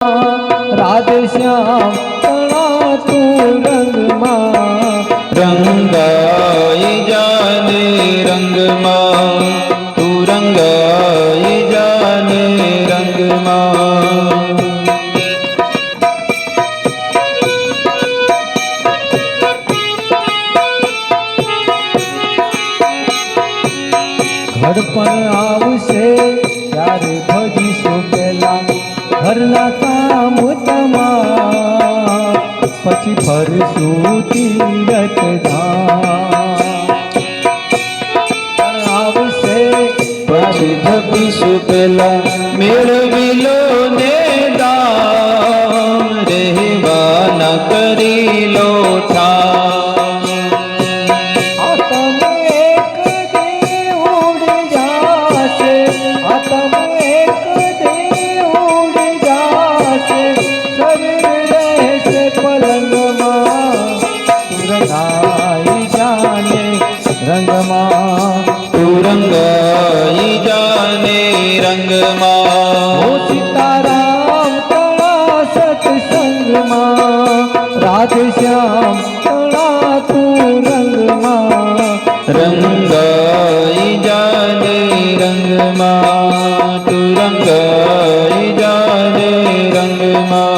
રાધે શ્યામ તણા તું રંગમાં રંગાઈ જાને રંગમાં તું રંગાઈ જાને રંગમાં ઘડપણ આવશે ત્યારે ભજીશું પેલા ઘરના કામ તમા પછી ફરશું તીરથ ધામ આવશે પછી જપીશું પેલા મેળવી લો ને દામ રહેવા ન કરી લો ઠામ આતમ એક દે ઉડ જાશે આતમ એક દે ઉડ જાશે શરીર રહેશે પલંગમાં તું રંગાઈ જાને રંગમાં તું રંગાઈ જાને રંગમાં ઓ સીતારામ તણા સત્સંગમાં રાધે શ્યામ તણા તું રંગમાં રંગાઈ જાને રંગમાં તું રંગાઈ જાને રંગમાં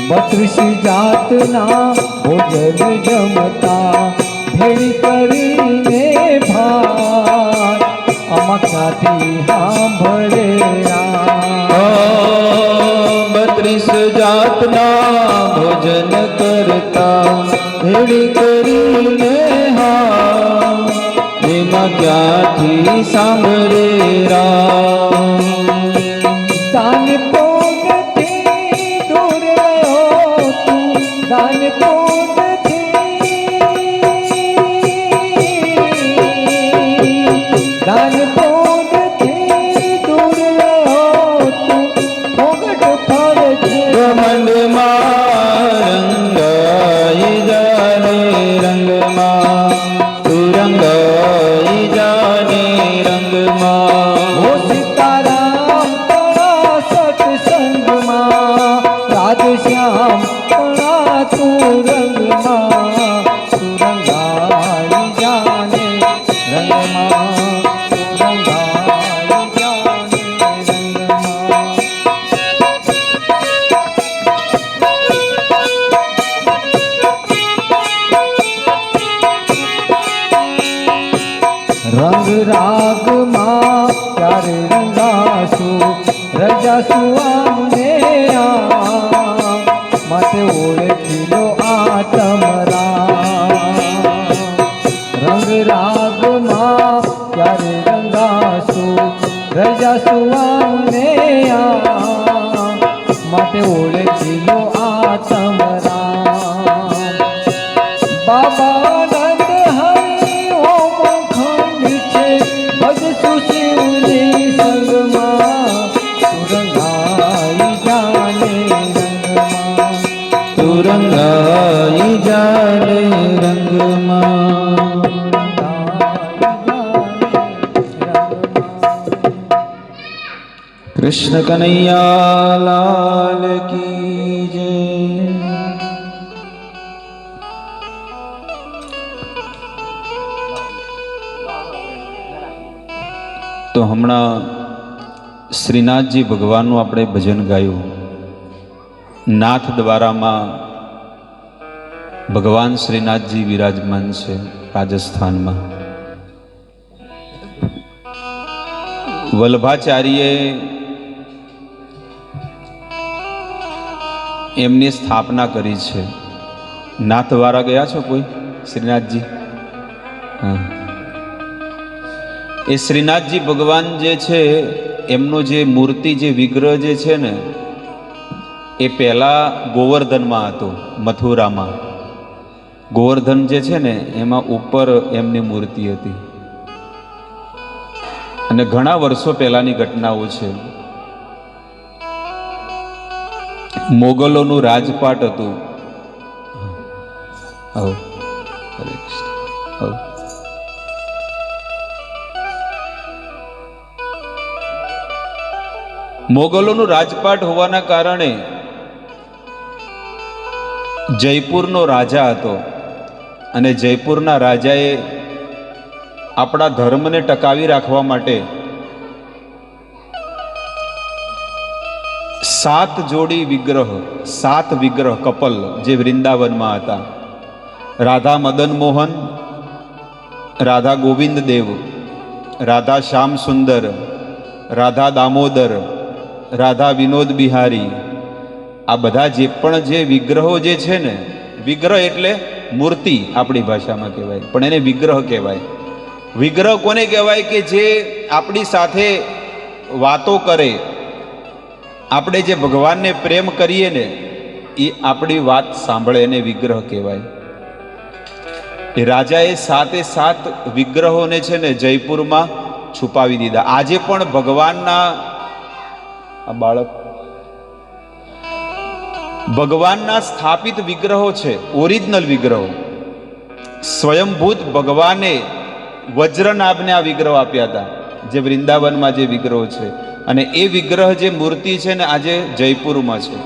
32 જાતના ભોજન જમતા ભેળી કરીને ભાત આમાં ક્યાંથી સાંભળે 32 જાતના ભોજન કરતા ભેળી કરીને એમાં ક્યાંથી સાંભળે દાન પુણ્યથી દૂર રહ્યો તું દાન પુણ્યથી દૂર રહ્યો તું ફોગટ ફળ છે રંગમાં રંગાઈ જાને રંગમાં તું રંગાઈ જાને રંગમાં ઓ સીતારામ તણા સત્સંગમાં રાધે શ્યામ તણા તું રંગમાં તું રંગાઈ જાને રંગમાં તું રંગાઈ જાને રંગમાં રંગ રાગમાં ત્યારે રંગાશું રજાશું આમને માટે ઓળખી લો આ તમરા રંગ રાગમાં ત્યારે રંગાશું રજાશું આમને માટે ઓળખી લો આ તમરા બાબા રંગાઈ જાને રંગમાં કૃષ્ણ કનૈયા લાલ કી જય તો હમણાં શ્રીનાથજી ભગવાનનું આપણે ભજન ગાયું નાથ દ્વારામાં ભગવાન શ્રીનાથજી વિરાજમાન છે રાજસ્થાનમાં વલ્ભાચાર્યે એમની સ્થાપના કરી છે નાથ દ્વારા ગયા છો કોઈ શ્રીનાથજી હા એ શ્રીનાથજી ભગવાન જે છે એમનો જે મૂર્તિ જે વિગ્રહ જે છે ને એ પહેલા ગોવર્ધનમાં હતો મથુરામાં ગોવર્ધન જે છે ને એમાં ઉપર એમની મૂર્તિ હતી અને ઘણા વર્ષો પહેલાની ઘટનાઓ છે મોગલોનું રાજપાટ હતું હરે કૃષ્ણ. મોગલોનું રાજપાટ હોવાના કારણે જયપુરનો રાજા હતો અને જયપુરના રાજાએ આપણા ધર્મને ટકાવી રાખવા માટે 7 જોડી વિગ્રહ, 7 વિગ્રહ કપલ જે વૃંદાવનમાં હતા, રાધા મદન મોહન, રાધા ગોવિંદ દેવ, રાધા શ્યામ સુંદર, રાધા દામોદર, રાધા વિનોદ બિહારી, આ બધા જે પણ જે વિગ્રહો જે છે ને, વિગ્રહ એટલે મૂર્તિ આપણી ભાષામાં કહેવાય, પણ એને વિગ્રહ કહેવાય. વિગ્રહ કોને કહેવાય? કે જે આપણી સાથે વાતો કરે, આપણે જે ભગવાનને પ્રેમ કરીએ ને એ આપણી વાત સાંભળે, એને વિગ્રહ કહેવાય. એ રાજાએ 7 વિગ્રહોને છે ને જયપુરમાં છુપાવી દીધા. આજે પણ ભગવાનના આ બાળક ભગવાનના સ્થાપિત વિગ્રહો છે, ઓરિજિનલ વિગ્રહો. સ્વયંભૂત ભગવાને વજ્રનાભને આ વિગ્રહ આપ્યા હતા, જે વૃંદાવનમાં જે વિગ્રહો છે. અને એ વિગ્રહ જે મૂર્તિ છે ને આજે જયપુરમાં છે.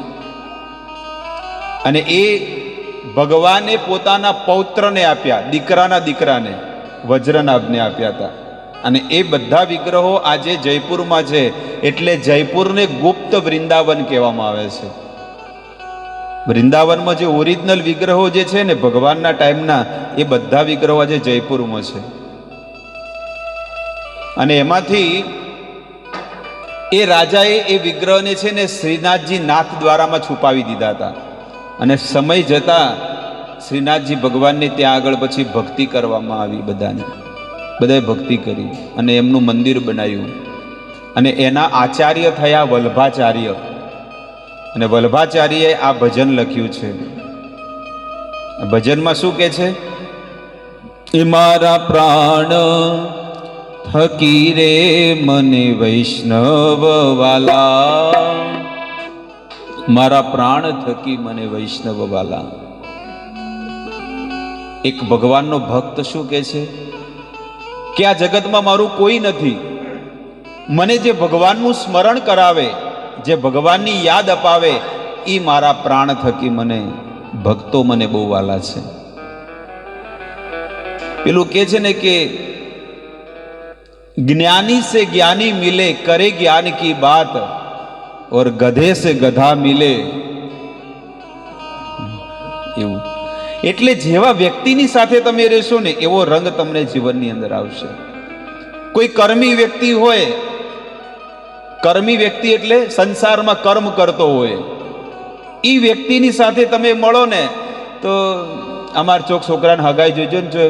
અને એ ભગવાને પોતાના પૌત્રને આપ્યા, દીકરાના દીકરાને વજ્રનાભને આપ્યા હતા. અને એ બધા વિગ્રહો આજે જયપુરમાં છે. એટલે જયપુરને ગુપ્ત વૃંદાવન કહેવામાં આવે છે. વૃંદાવનમાં જે ઓરિજિનલ વિગ્રહો જે છે ને ભગવાનના ટાઈમના, એ બધા વિગ્રહો આજે જયપુરમાં છે. અને એમાંથી એ રાજાએ એ વિગ્રહને છે ને શ્રીનાથજી નાથ દ્વારામાં છુપાવી દીધા હતા. અને સમય જતા શ્રીનાથજી ભગવાનને ત્યાં આગળ પછી ભક્તિ કરવામાં આવી, બધાએ ભક્તિ કરી અને એમનું મંદિર બનાવ્યું. અને એના આચાર્ય થયા વલ્ભાચાર્ય. અને વલ્ભાચાર્યએ આ ભજન લખ્યું છે. ભજનમાં શું કહે છે? એ મારા પ્રાણ થકી રે મને વૈષ્ણવ વાલા, મારા પ્રાણ થકી મને વૈષ્ણવ વાલા. એક ભગવાનનો ભક્ત શું કહે છે કે આ જગતમાં મારું કોઈ નથી, મને જે ભગવાનનું સ્મરણ કરાવે, જે ભગવાનની યાદ અપાવે, એ મારા પ્રાણ થકી મને ભક્તો મને બહુ વાલા છે. પેલું કે છે ને કે જ્ઞાની से ज्ञानी मिले करे ज्ञान की बात और गधे से गधा मिले. એવું એટલે જેવા વ્યક્તિની સાથે તમે રહેશો ને એવો રંગ તમને જીવનની અંદર આવશે. કોઈ કર્મી વ્યક્તિ હોય, કર્મી વ્યક્તિ એટલે સંસારમાં કર્મ કરતો હોય, એ વ્યક્તિની સાથે તમે મળો ને તો અમાર ચોક છોકરાને હગાઈ જોજો ને, જો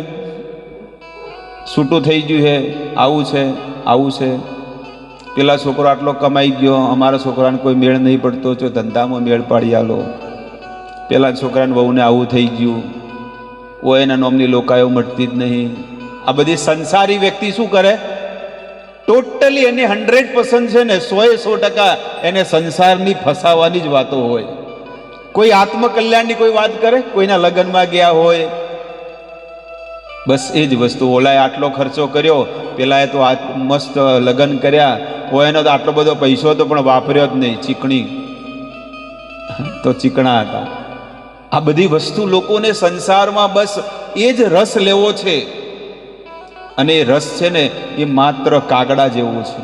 છૂટું થઈ ગયું છે, આવું છે, આવું છે, પેલા છોકરો આટલો કમાઈ ગયો, અમારા છોકરાને કોઈ મેળ નહીં પડતો, જો ધંધામાં મેળ પાડી આલો, પેલા છોકરાને વહુને આવું થઈ ગયું, ઓ એના નોમની લોકાયો મળતી જ નહીં. આ બધી સંસારી વ્યક્તિ શું કરે? ટોટલી એને 100% છે ને 100% એને સંસારની ફસાવાની જ વાતો હોય. કોઈ આત્મકલ્યાણની કોઈ વાત કરે, કોઈના લગ્નમાં ગયા હોય, બસ એ જ વસ્તુ. ઓલાએ આટલો ખર્ચો કર્યો, પેલાએ તો મસ્ત લગ્ન કર્યા, હોય એનો તો આટલો બધો પૈસો હતો પણ વાપર્યો જ નહીં, ચીકણી તો ચીકણા હતા. આ બધી વસ્તુ લોકોને સંસારમાં બસ એ જ રસ લેવો છે. અને એ રસ છે ને એ માત્ર કાગડા જેવું છે.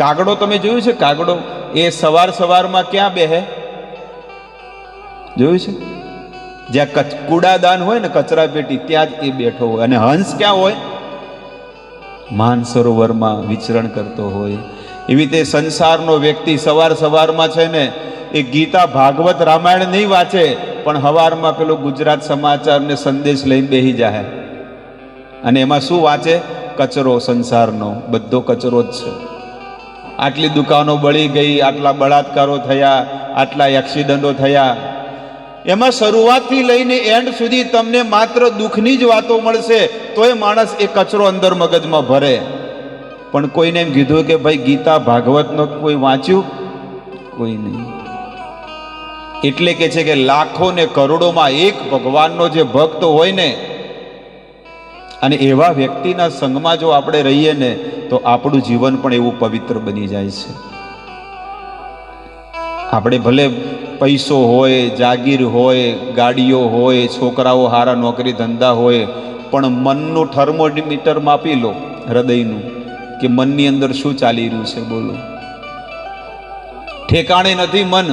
કાગડો તમે જોયું છે? કાગડો એ સવારમાં ક્યાં બેહે? જોયું છે? જ્યાં કૂડાદાન હોય ને, કચરા પેટી, ત્યાં જ એ બેઠો હોય. અને હંસ ક્યાં હોય? માનસરોવરમાં વિચરણ કરતો હોય. એવી રીતે સંસારનો વ્યક્તિ સવારમાં છે ને એ ગીતા, ભાગવત, રામાયણ નહીં વાંચે, પણ હવારમાં પેલો ગુજરાત સમાચાર ને સંદેશ લઈને બેસી જાય. અને એમાં શું વાંચે? કચરો, સંસારનો બધો કચરો જ છે. આટલી દુકાનો બળી ગઈ, આટલા બળાત્કારો થયા, આટલા એક્સિડન્ટો થયા. એમાં શરૂઆતથી લઈને એન્ડ સુધી તમને માત્ર દુઃખની જ વાતો મળશે. તોય માણસ એ કચરો અંદર મગજમાં ભરે. પણ કોઈને એમ કીધું કે ભાઈ ગીતા ભાગવતનો કોઈ વાંચ્યું? કોઈ નહીં. એટલે કે છે કે લાખો ને કરોડોમાં એક ભગવાનનો જે ભક્ત હોય ને, અને એવા વ્યક્તિના સંગમાં જો આપણે રહીએ ને તો આપણું જીવન પણ એવું પવિત્ર બની જાય છે. આપણે ભલે પૈસો હોય, જાગીર હોય, ગાડીઓ હોય, છોકરાઓ હારા નોકરી ધંધા હોય, પણ મનનું થર્મોમીટર માપી લો, હૃદયનું, કે મનની અંદર શું ચાલી રહ્યું છે. બોલો, ઠેકાણે નથી મન.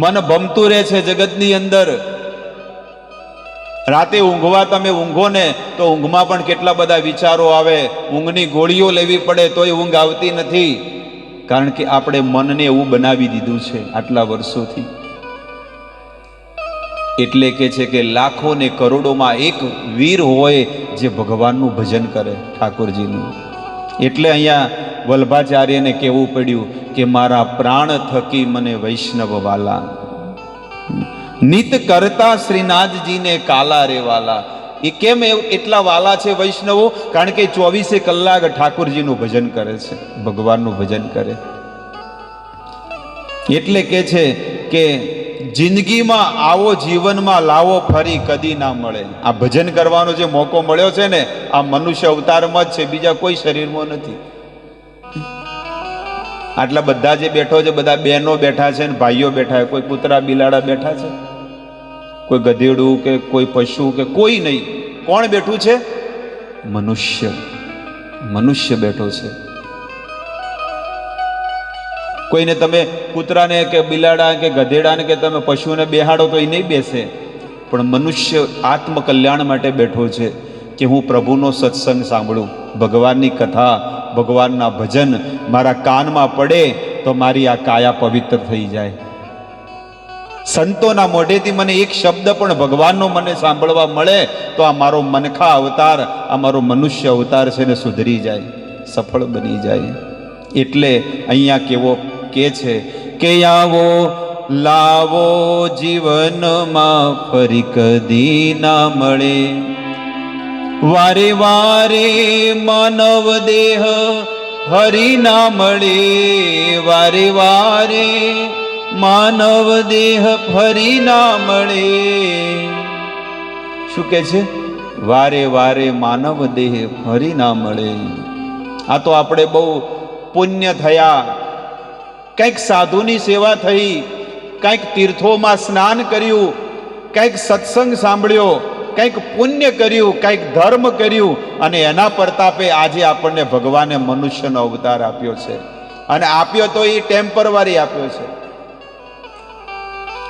મન ભમતું રહે છે જગતની અંદર. રાતે ઊંઘવા તમે ઊંઘો ને તો ઊંઘમાં પણ કેટલા બધા વિચારો આવે. ઊંઘની ગોળીઓ લેવી પડે તોય ઊંઘ આવતી નથી, કારણ કે આપણે મનને એવું બનાવી દીધું છે આટલા વર્ષોથી. એટલે કે છે કે લાખો ને કરોડોમાં એક વીર હોય જે ભગવાનનું ભજન કરે, ઠાકોરજીનું. એટલે અહીંયા વલ્ભાચાર્યને કહેવું પડ્યું કે મારા પ્રાણ થકી મને વૈષ્ણવ વાલા, નિત કરતા શ્રીનાથજીને કાલા રે વાલા. એ કેમ એટલા વાલા છે વૈષ્ણવો? કારણ કે 24 કલાક ઠાકોરજીનું ભજન કરે છે, ભગવાનનું ભજન કરે. એટલે કે છે કે જિંદગીમાં આવો જીવનમાં લાવો ફરી કદી ના મળે. આ ભજન કરવાનો જે મોકો મળ્યો છે ને, આ મનુષ્ય અવતારમાં જ છે, બીજા કોઈ શરીરમાં નથી. આટલા બધા જે બેઠો છે, બધા બહેનો બેઠા છે ને ભાઈઓ બેઠા છે, કોઈ કૂતરા બિલાડા બેઠા છે, કોઈ ગધેડું કે કોઈ પશુ કે કોઈ નહીં. કોણ બેઠું છે? મનુષ્ય. મનુષ્ય બેઠો છે. કોઈને તમે કૂતરાને કે બિલાડા કે ગધેડાને કે તમે પશુને બેહાડો તો એ નહીં બેસે, પણ મનુષ્ય આત્મકલ્યાણ માટે બેઠો છે કે હું પ્રભુનો સત્સંગ સાંભળું, ભગવાનની કથા, ભગવાનના ભજન મારા કાનમાં પડે તો મારી આ કાયા પવિત્ર થઈ જાય. સંતોના મોઢેથી મને એક શબ્દ પણ ભગવાનનો મને સાંભળવા મળે તો આ મારો મનખા અવતાર, આ મારો મનુષ્ય અવતાર છે ને સુધરી જાય, સફળ બની જાય. એટલે અહીંયા કેવો કે છે કે આવો લાવો જીવનમાં ફરી કદી ના મળે. વારે વારે માનવ દેહ હરી ના મળે, વારે વારે માનવ દેહ ફરી ના મળે. શું કે છે? વારે વારે માનવ દેહ ફરી ના મળે. આ તો આપણે બહુ પુણ્ય થયા, કંઈક સાધુની સેવા થઈ, કંઈક તીર્થોમાં સ્નાન કર્યું, કંઈક સત્સંગ સાંભળ્યો, કંઈક પુણ્ય કર્યું, કંઈક ધર્મ કર્યું, અને એના પ્રતાપે આજે આપણને ભગવાને મનુષ્યનો અવતાર આપ્યો છે. અને આપ્યો તો એ ટેમ્પરરી આપ્યો છે.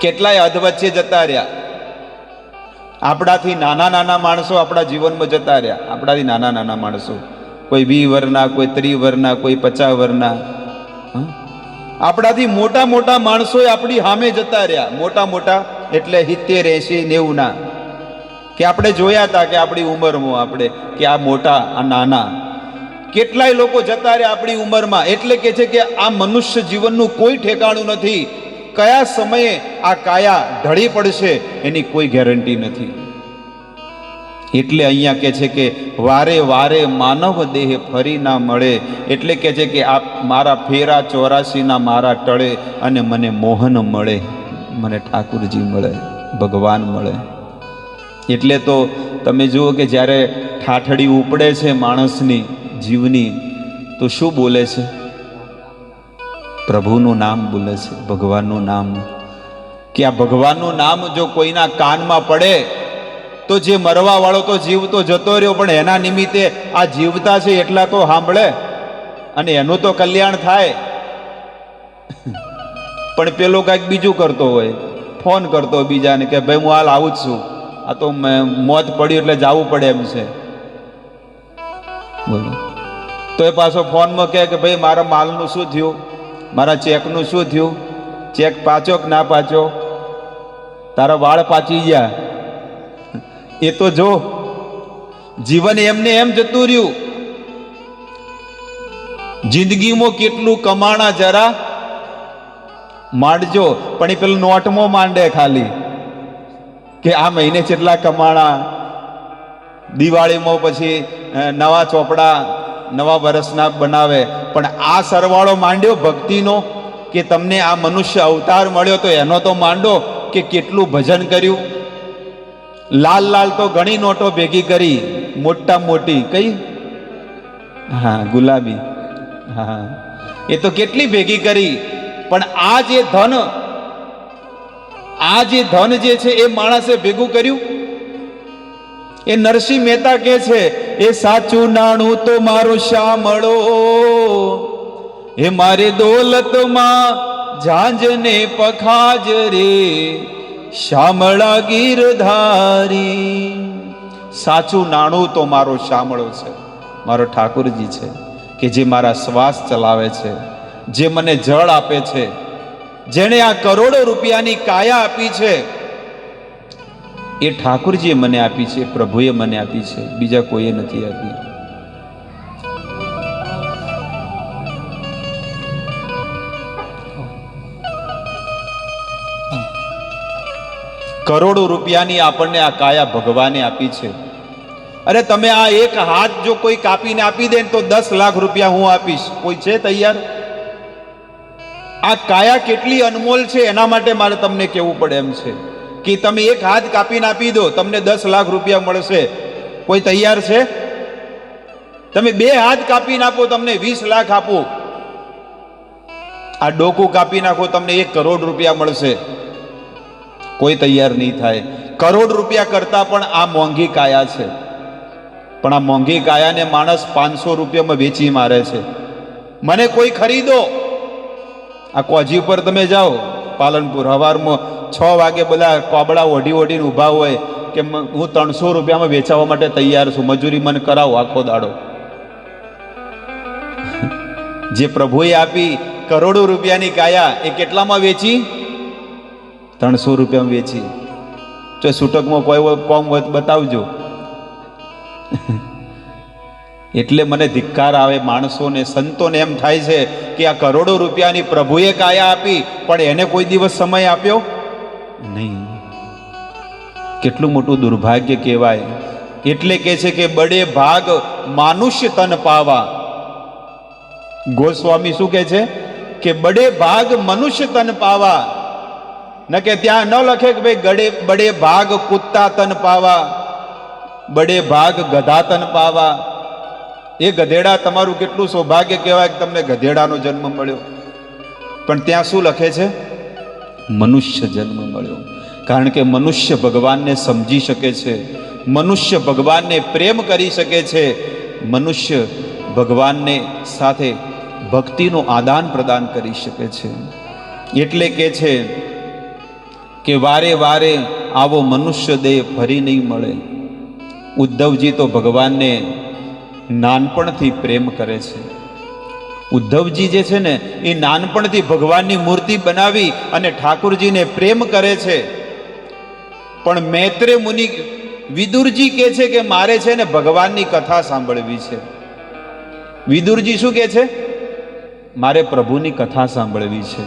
કેટલાય અધ વચ્ચે જતા રહ્યા. આપણાથી નાના નાના માણસો આપણા જીવનમાં જતા રહ્યા. આપણાથી નાના નાના માણસો, કોઈ 20 વર્ષના, કોઈ 30 વર્ષના, કોઈ 50 વર્ષના. આપણાથી મોટા મોટા માણસો આપણી સામે જતા રહ્યા. મોટા મોટા એટલે 70, 80, 90 ના, કે આપણે જોયા હતા કે આપણી ઉંમરમાં આપણે કે આ મોટા આ નાના કેટલાય લોકો જતા રહ્યા આપણી ઉંમરમાં. એટલે કે છે કે આ મનુષ્ય જીવનનું કોઈ ઠેકાણું નથી. કયા સમયે આ કાયા ઢળી પડશે એની કોઈ ગેરંટી નથી. એટલે અહીંયા કે છે કે વારે વારે માનવ દેહ ફરી ના મળે. એટલે કે છે કે આ મારા ફેરા 84 મારા ટળે અને મને મોહન મળે, મને ઠાકુરજી મળે, ભગવાન મળે. એટલે તો તમે જુઓ કે જ્યારે ઠાઠડી ઉપડે છે માણસની જીવની તો શું બોલે છે? પ્રભુનું નામ બોલે છે, ભગવાનનું નામ. કે આ ભગવાનનું નામ જો કોઈના કાનમાં પડે તો જે મરવા વાળો તો જીવ તો જતો રહ્યો, પણ એના નિમિત્તે આ જીવતા છે એટલા તો સાંભળે અને એનું તો કલ્યાણ થાય. પણ પેલો કાંઈક બીજું કરતો હોય, ફોન કરતો બીજાને કે ભાઈ હું હાલ આવું જ છું, આ તો મોત પડ્યું એટલે જવું પડે એમ છે. બોલો, તો એ પાછો ફોનમાં કહે કે ભાઈ મારા માલનું શું થયું, મારા ચેકનું શું થયું, ચેક પાછો કે ના પાછો, તારા વાળ પાચી ગયા. એ તો જો જીવન એમને એમ જતું રહ્યું. જિંદગીમાં કેટલું કમાણા જરા માંડજો, પણ એ પેલું નોટમાં માંડે ખાલી કે આ મહિને કેટલા કમાણા. દિવાળીમાં પછી નવા ચોપડા નવા વર્ષના બનાવે, પણ આ સરવાળો માંડ્યો ભક્તિનો કે તમને આ મનુષ્ય અવતાર મળ્યો તો એનો તો માંડો કે કેટલું ભજન કર્યું. લાલ લાલ તો ઘણી નોટો ભેગી કરી, મોટા મોટી કઈ, હા ગુલાબી, હા એ તો કેટલી ભેગી કરી. પણ આ જે ધન જે છે એ માણસે ભેગું કર્યું. એ નરસિંહ મહેતા કહે છે, એ સાચું નાણું તો મારું શામળો, એ મારે દોલતમાં ઝાંઝને પખાજ રે, શામળા ગીરધારી. સાચું નાણું તો મારો શામળો છે, મારો ઠાકોરજી છે, કે જે મારા શ્વાસ ચલાવે છે, જે મને જળ આપે છે, જેણે આ કરોડો રૂપિયાની કાયા આપી છે, એ ઠાકોરજીએ મને આપી છે, પ્રભુએ મને આપી છે, બીજા કોઈએ નથી આપી. કરોડો રૂપિયાની આપણને આ કાયા ભગવાને આપી છે. અરે તમે આ એક હાથ જો કોઈ કાપીને આપી દે તો 10 લાખ રૂપિયા હું આપીશ. કોઈ છે તૈયાર? આ કાયા કેટલી અનમોલ છે એના માટે મારે તમને કહેવું પડે એમ છે કે તમે એક હાથ કાપીને આપી દો, તમને 10 લાખ રૂપિયા મળશે. કોઈ તૈયાર છે? તમે 2 હાથ કાપીને આપો, તમને 20 લાખ આપો. આ ડોકું કાપી નાખો, તમને 1 કરોડ રૂપિયા મળશે. કોઈ તૈયાર નહીં થાય. કરોડ રૂપિયા કરતા પણ આ મોંઘી કાયા છે. પણ આ મોંઘી કાયાને માણસ 500 રૂપિયામાં વેચી મારે છે. મને કોઈ ખરીદો. આ કોજી ઉપર તમે જાઓ પાલનપુર, સવારમાં 6 વાગે બધા કોબડા ઓઢીને ઊભા હોય કે હું 300 રૂપિયામાં વેચાવા માટે તૈયાર છું, મજૂરી મને કરાવો આખો દાડો. જે પ્રભુએ આપી કરોડો રૂપિયાની કાયા એ કેટલામાં વેચી? 300 રૂપિયામાં વેચી. તો છૂટકમાં કોઈ કોમ બતાવજો. એટલે મને ધિક્કાર આવે માણસોને, સંતોને. એમ થાય છે કે આ કરોડો રૂપિયાની પ્રભુએ કાયા આપી પણ એને કોઈ દિવસ સમય આપ્યો નહીં. કેટલું મોટું દુર્ભાગ્ય કહેવાય. એટલે કે છે કે બડે ભાગ માનુષ્ય તન પાવા. ગોસ્વામી શું કહે છે કે બડે ભાગ મનુષ્ય તન પાવા. ન કે ત્યાં ન લખે કે ભાઈ બડે ભાગ કુત્તા તન પાવા, બડે ભાગ ગધા તન પાવા. એ ગધેડા તમારું કેટલું સૌભાગ્ય કહેવાય કે તમને ગધેડાનો જન્મ મળ્યો. પણ ત્યાં શું લખે છે? મનુષ્ય જન્મ મળ્યો. કારણ કે મનુષ્ય ભગવાનને સમજી શકે છે, મનુષ્ય ભગવાનને પ્રેમ કરી શકે છે, મનુષ્ય ભગવાનને સાથે ભક્તિનું આદાન પ્રદાન કરી શકે છે. એટલે કે છે કે વારે વારે આવો મનુષ્ય દેહ ફરી નહીં મળે. ઉદ્ધવજી તો ભગવાનને નાનપણથી પ્રેમ કરે છે. ઉદ્ધવજી જે છે ને એ નાનપણથી ભગવાનની મૂર્તિ બનાવી અને ઠાકોરજીને પ્રેમ કરે છે. પણ મૈત્રે મુનિ વિદુરજી કહે છે કે મારે છે ને ભગવાનની કથા સાંભળવી છે. વિદુરજી શું કહે છે? મારે પ્રભુની કથા સાંભળવી છે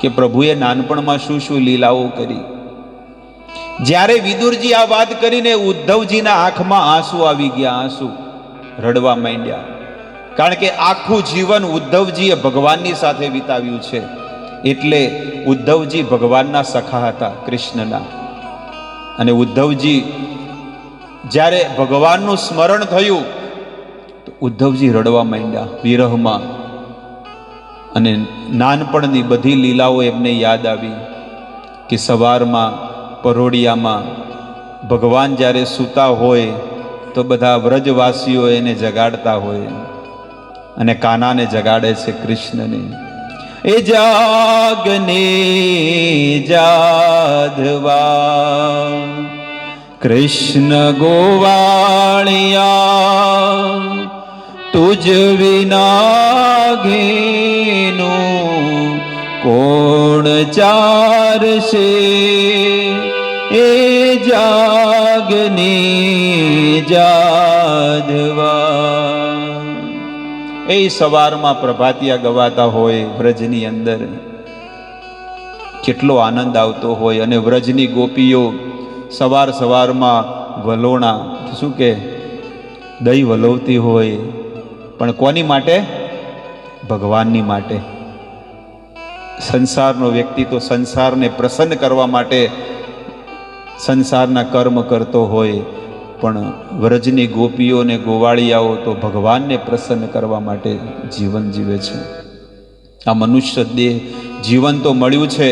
કે પ્રભુએ નાનપણમાં શું શું લીલાઓ કરી. જ્યારે વિદુરજી આ વાત કરીને ઉદ્ધવજીના આંખમાં આંસુ આવી ગયા, આંસુ રડવા માંડ્યા. કારણ કે આખું જીવન ઉદ્ધવજીએ ભગવાનની સાથે વિતાવ્યું છે. એટલે ઉદ્ધવજી ભગવાનના સખા હતા, કૃષ્ણના. અને ઉદ્ધવજી જ્યારે ભગવાનનું સ્મરણ થયું તો ઉદ્ધવજી રડવા માંડ્યા વિરહમાં. અને નાનપણની બધી લીલાઓ એમને યાદ આવી કે સવારમાં પરોડિયામાં ભગવાન જ્યારે સૂતા હોય તો બધા વ્રજવાસીઓ એને જગાડતા હોય અને કાનાને જગાડે છે કૃષ્ણને. એ જાગને જાધવા કૃષ્ણ ગોવાળિયા, તુજ વિના ઘેનું કોણ ચારશે. એ જાગને જાધવા. એ સવારમાં પ્રભાતિયા ગવાતા હોય વ્રજની અંદર, કેટલો આનંદ આવતો હોય. અને વ્રજની ગોપીઓ સવારમાં વલોણા શું કે દહીં વલોવતી હોય. પણ કોની માટે? ભગવાનની માટે. સંસારનો વ્યક્તિ તો સંસારને પ્રસન્ન કરવા માટે સંસારના કર્મ કરતો હોય, પણ વ્રજની ગોપીઓ અને ગોવાળિયાઓ તો ભગવાનને પ્રસન્ન કરવા માટે જીવન જીવે છે. આ મનુષ્ય દેહ જીવન તો મળ્યું છે,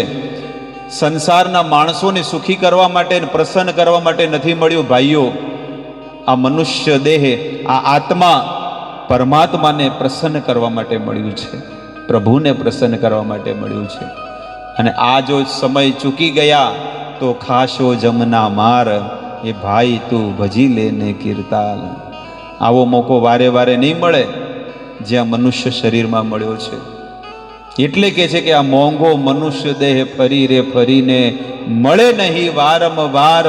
સંસારના માણસોને સુખી કરવા માટે પ્રસન્ન કરવા માટે નથી મળ્યું ભાઈઓ. આ મનુષ્ય દેહ, આ આત્મા પરમાત્માને પ્રસન્ન કરવા માટે મળ્યું છે, પ્રભુને પ્રસન્ન કરવા માટે મળ્યું છે. અને આ જો સમય ચૂકી ગયા તો ખાશો જમના માર, એ ભાઈ તું ભજી લે ને કીર્તાલ. આવો મોકો વારે વારે નહીં મળે જે આ મનુષ્ય શરીરમાં મળ્યો છે. એટલે કે છે કે આ મોંઘો મનુષ્ય દેહ ફરી રે ફરીને મળે નહીં વારંવાર,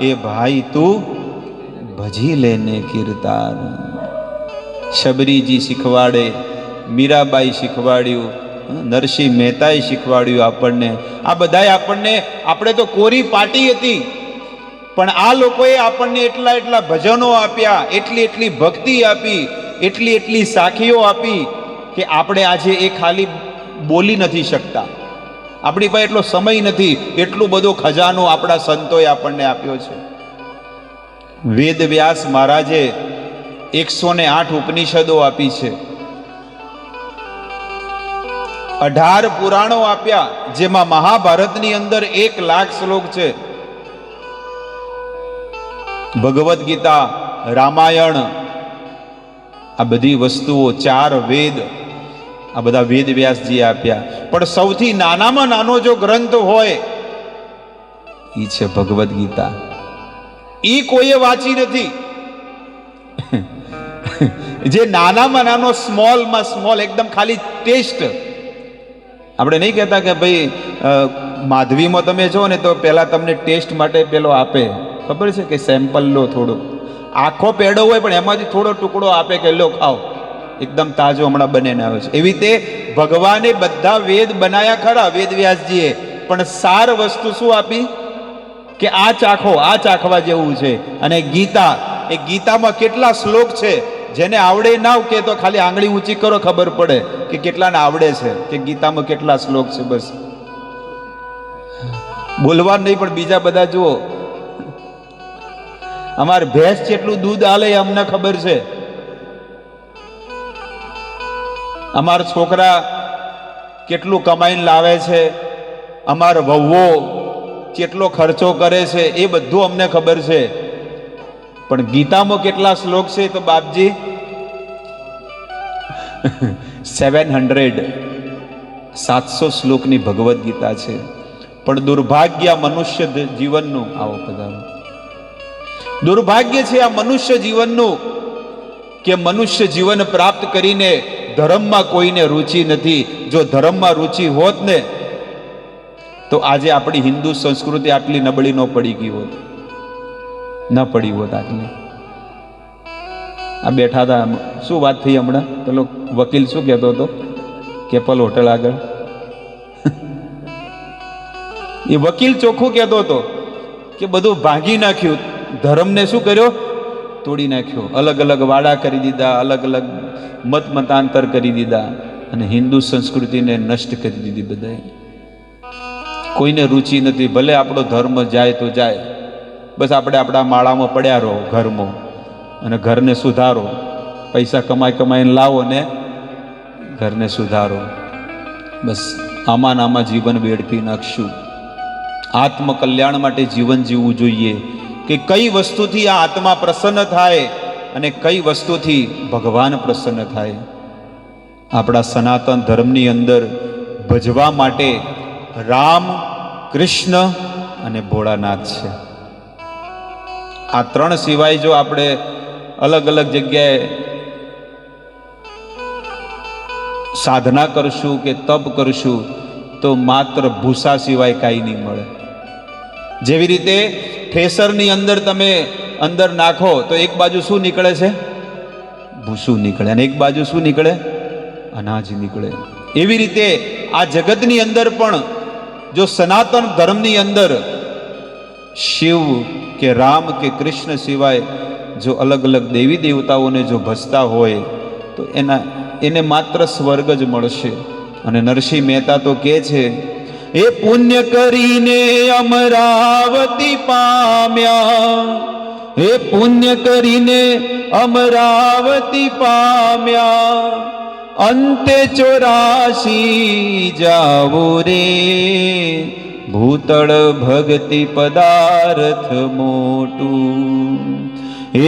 એ ભાઈ તું ભજી લે ને કીર્તાલ. શબરીજી શીખવાડે, મીરાબાઈ શીખવાડ્યું, નરસિંહ મહેતાએ શીખવાડ્યું આપણને. આ બધાએ આપણને, આપણે તો કોરી પાટી હતી, પણ આ લોકોએ આપણને એટલા એટલા ભજનો આપ્યા, એટલી એટલી ભક્તિ આપી, એટલી એટલી સાખીઓ આપી કે આપણે આજે એ ખાલી બોલી નથી શકતા. આપણી પાસે એટલો સમય નથી, એટલો બધો ખજાનો આપણા સંતોએ આપણને આપ્યો છે. વેદ વ્યાસ મહારાજે 108 ઉપનિષદો આપી છે, 18 પુરાણો આપ્યા, જેમાં મહાભારતની અંદર 1 લાખ શ્લોક છે. ભગવદ્ ગીતા, રામાયણ, આ બધી વસ્તુઓ, 4 વેદ, આ બધા વેદ વ્યાસજી આપ્યા. પણ સૌથી નાનામાં નાનો જો ગ્રંથ હોય એ છે ભગવદ્ ગીતા. એ કોઈએ વાંચી નથી. જે નાનામાં નાનો સ્મોલમાં સ્મોલ, એકદમ ખાલી ટેસ્ટ. આપણે નહીં કહેતા કે ભાઈ માધવીમાં તમે જો ને તો પહેલા તમને ટેસ્ટ માટે પેલો આપે, ખબર છે કે સેમ્પલ લો થોડું. આખો પેડો હોય પણ એમાંથી થોડો ટુકડો આપે કે લો ખાઓ, એકદમ તાજો હમણાં બનીને આવે છે. એવી રીતે ભગવાને બધા વેદ બનાયા ખરા, વેદ વ્યાસજીએ, પણ સાર વસ્તુ શું આપી કે આ ચાખો, આ ચાખવા જેવું છે. અને ગીતા, એ ગીતામાં કેટલા શ્લોક છે, જેને આવડે ના કે તો ખાલી આંગળી ઊંચી કરો, ખબર પડે કે કેટલાને આવડે છે, કે ગીતામાં કેટલા શ્લોક છે. બસ બોલવા નહીં, પણ બીજા બધા જુઓ. અમારે ભેંસ જેટલું દૂધ આલે એ અમને ખબર છે. અમારા છોકરા કેટલું કમાઈને લાવે છે, અમારા વહુઓ કેટલો ખર્ચો કરે છે, એ બધું અમને ખબર છે. પણ ગીતામાં કેટલા શ્લોક છે તો બાપજી 700 શ્લોકની ભગવદ્ ગીતા છે. પણ દુર્ભાગ્ય મનુષ્ય જીવનનું, આવો પધારો, દુર્ભાગ્ય છે આ મનુષ્ય જીવનનું કે મનુષ્ય જીવન પ્રાપ્ત કરીને ધર્મમાં કોઈને રુચિ નથી. જો ધર્મમાં રુચિ હોત ને તો આજે આપણી હિન્દુ સંસ્કૃતિ આટલી નબળી ન પડી ગઈ હોત, ન પડી હોત આટલી. આ બેઠા હતા, શું વાત થઈ હમણાં, પેલો વકીલ શું કહેતો હતો કેપલ હોટલ આગળ, એ વકીલ ચોખ્ખું કહેતો હતો કે બધું ભાંગી નાખ્યું, ધર્મને શું કર્યો, તોડી નાખ્યો, અલગ અલગ વાડા કરી દીધા, અલગ અલગ મત મતાંતર કરી દીધા, અને હિન્દુ સંસ્કૃતિને નષ્ટ કરી દીધી બધાએ. કોઈને રુચિ નથી, ભલે આપણો ધર્મ જાય તો જાય, બસ આપણે આપણા માળામાં પડ્યા રહો ઘરમાં, અને ઘરને સુધારો, પૈસા કમાઈને લાવો ને ઘરને સુધારો. બસ આમાં આમાં જીવન વેડફી નાખશું. આત્મકલ્યાણ માટે જીવન જીવવું જોઈએ કે કઈ વસ્તુથી આ આત્મા પ્રસન્ન થાય અને કઈ વસ્તુથી ભગવાન પ્રસન્ન થાય. આપણા સનાતન ધર્મની અંદર ભજવા માટે રામ, કૃષ્ણ અને ભોળાનાથ છે. આ 3 સિવાય જો આપણે અલગ અલગ જગ્યાએ સાધના કરશું કે તપ કરશું તો માત્ર ભૂસા સિવાય કાંઈ નહીં મળે. જેવી રીતે ઠેસરની અંદર તમે અંદર નાખો તો એક બાજુ શું નીકળે છે, ભૂસું નીકળે, અને એક બાજુ શું નીકળે, અનાજ નીકળે. એવી રીતે આ જગતની અંદર પણ જો સનાતન ધર્મની અંદર શિવ કે રામ કે કૃષ્ણ સિવાય જો અલગ અલગ દેવી દેવતાઓને જો ભજતા હોય તો એને માત્ર સ્વર્ગ જ મળશે, અને નરસિંહ મહેતા તો કહે છે, એ પુણ્ય કરીને અમરાવતી પામ્યા, એ પુણ્ય કરીને અમરાવતી પામ્યા, અંતે 84 જાવો રે, ભૂતળ ભક્તિ પદાર્થ મોટું,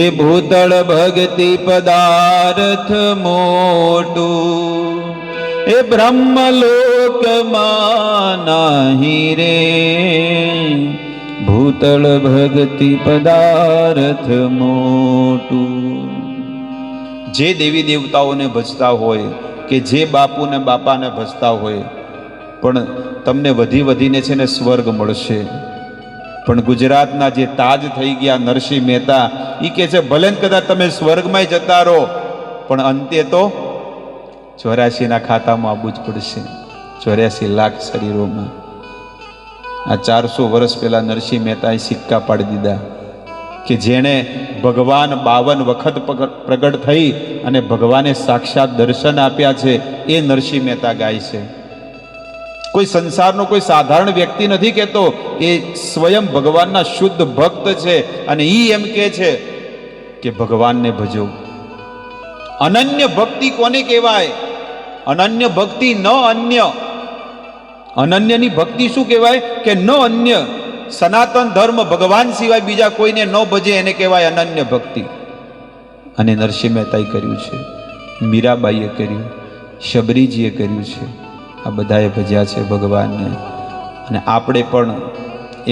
એ ભૂતળ ભક્તિ પદાર્થ મોટું, એ બ્રહ્મલોકમાં નાહી રે, ભૂતળ ભક્તિ પદાર્થ મોટું. જે દેવી દેવતાઓને ભજતા હોય કે જે બાપુને બાપાને ભજતા હોય, પણ તમને વધી વધીને છે ને સ્વર્ગ મળશે. પણ ગુજરાતના જે તાજ થઈ ગયા નરસિંહ મહેતા, એ કહે છે ભલે કદાચ તમે સ્વર્ગમાં જતા રહો, પણ અંતે તો 84ના ખાતામાં આવવું જ પડશે. 84 લાખ શરીરોમાં. આ 400 વર્ષ પહેલા નરસિંહ મહેતાએ સિક્કા પાડી દીધા કે જેણે ભગવાન 52 વખત પ્રગટ થઈ અને ભગવાને સાક્ષાત દર્શન આપ્યા છે, એ નરસિંહ મહેતા ગાય છે. કોઈ સંસારનો કોઈ સાધારણ વ્યક્તિ નથી કહેતો, એ સ્વયં ભગવાનના શુદ્ધ ભક્ત છે. અને એ એમ કહે છે કે ભગવાનને ભજો. અનન્ય ભક્તિ કોને કહેવાય? અનન્ય ભક્તિ ન અન્ય. અનન્યની ભક્તિ શું કહેવાય? કે ન અન્ય. સનાતન ધર્મ ભગવાન સિવાય બીજા કોઈને ન ભજે, એને કહેવાય અનન્ય ભક્તિ. અને નરસિંહ મહેતાએ કર્યું છે, મીરાબાઈએ કર્યું, શબરીજીએ કર્યું છે. આ બધાએ ભજ્યા છે ભગવાનને. અને આપણે પણ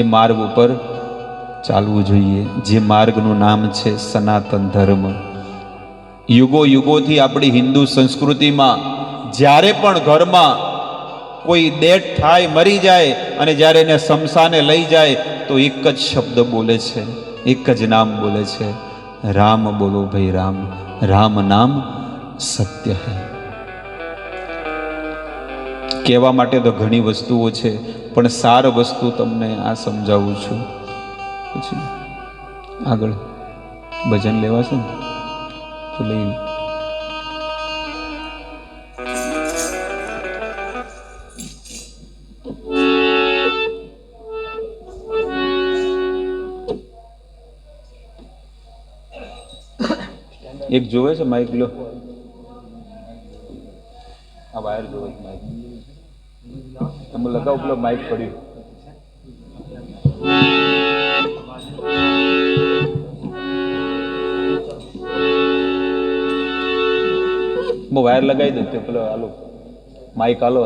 એ માર્ગ ઉપર ચાલવું જોઈએ, જે માર્ગનું નામ છે સનાતન ધર્મ. યુગો યુગોથી આપણી હિન્દુ સંસ્કૃતિમાં જ્યારે પણ ઘરમાં કોઈ ડેથ થાય, મરી જાય, અને જ્યારે એને શમશાને લઈ જાય તો એક જ શબ્દ બોલે છે, એક જ નામ બોલે છે, રામ બોલો ભાઈ રામ, રામ નામ સત્ય હૈ. કહેવા માટે તો ઘણી વસ્તુઓ છે, પણ સાર વસ્તુ તમને આ સમજાવું છું. પછી આગળ ભજન લેવાશે ને તો લઈ. એક જોવે છે માઇક, લો આ વાયર જોવે છે માઇક, તમે લગાવ, પેલો માઇક પડ્યું. હું વાયર લગાવી દઉં તે પેલો હાલો માઇક હાલો.